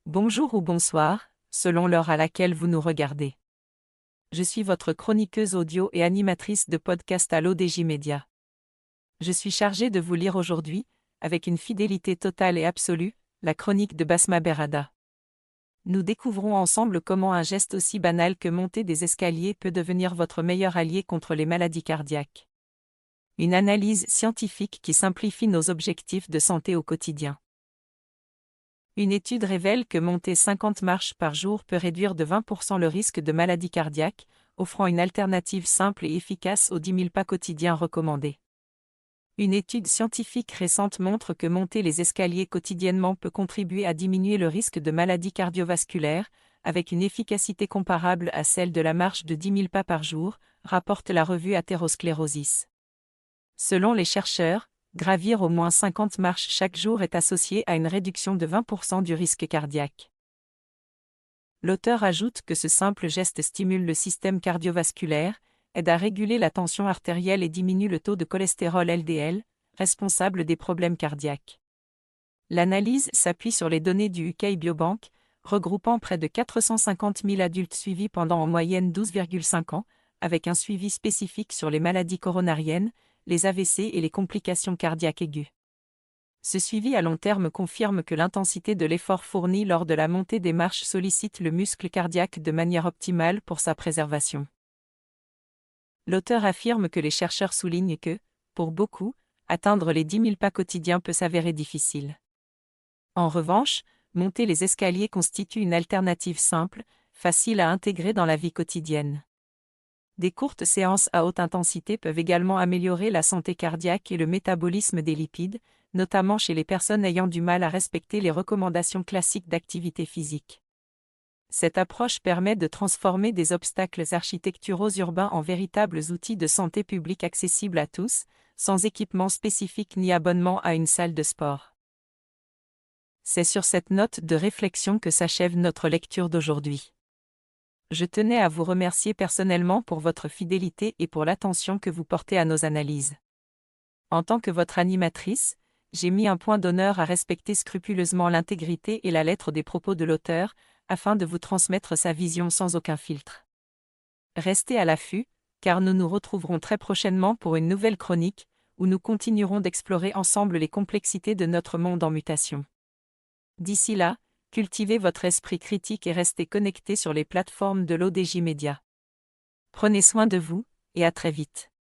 Bonjour ou bonsoir, selon l'heure à laquelle vous nous regardez. Je suis votre chroniqueuse audio et animatrice de podcast à l'ODJ Média. Je suis chargée de vous lire aujourd'hui, avec une fidélité totale et absolue, la chronique de Basma Berada. Nous découvrons ensemble comment un geste aussi banal que monter des escaliers peut devenir votre meilleur allié contre les maladies cardiaques. Une analyse scientifique qui simplifie nos objectifs de santé au quotidien. Une étude révèle que monter 50 marches par jour peut réduire de 20% le risque de maladie cardiaque, offrant une alternative simple et efficace aux 10 000 pas quotidiens recommandés. Une étude scientifique récente montre que monter les escaliers quotidiennement peut contribuer à diminuer le risque de maladies cardiovasculaires, avec une efficacité comparable à celle de la marche de 10 000 pas par jour, rapporte la revue Atherosclerosis. Selon les chercheurs, gravir au moins 50 marches chaque jour est associé à une réduction de 20% du risque cardiaque. L'auteur ajoute que ce simple geste stimule le système cardiovasculaire, aide à réguler la tension artérielle et diminue le taux de cholestérol LDL, responsable des problèmes cardiaques. L'analyse s'appuie sur les données du UK Biobank, regroupant près de 450 000 adultes suivis pendant en moyenne 12,5 ans, avec un suivi spécifique sur les maladies coronariennes, les AVC et les complications cardiaques aiguës. Ce suivi à long terme confirme que l'intensité de l'effort fourni lors de la montée des marches sollicite le muscle cardiaque de manière optimale pour sa préservation. L'auteur affirme que les chercheurs soulignent que, pour beaucoup, atteindre les 10 000 pas quotidiens peut s'avérer difficile. En revanche, monter les escaliers constitue une alternative simple, facile à intégrer dans la vie quotidienne. Des courtes séances à haute intensité peuvent également améliorer la santé cardiaque et le métabolisme des lipides, notamment chez les personnes ayant du mal à respecter les recommandations classiques d'activité physique. Cette approche permet de transformer des obstacles architecturaux urbains en véritables outils de santé publique accessibles à tous, sans équipement spécifique ni abonnement à une salle de sport. C'est sur cette note de réflexion que s'achève notre lecture d'aujourd'hui. Je tenais à vous remercier personnellement pour votre fidélité et pour l'attention que vous portez à nos analyses. En tant que votre animatrice, j'ai mis un point d'honneur à respecter scrupuleusement l'intégrité et la lettre des propos de l'auteur, afin de vous transmettre sa vision sans aucun filtre. Restez à l'affût, car nous nous retrouverons très prochainement pour une nouvelle chronique, où nous continuerons d'explorer ensemble les complexités de notre monde en mutation. D'ici là, cultivez votre esprit critique et restez connectés sur les plateformes de l'ODJ Média. Prenez soin de vous, et à très vite.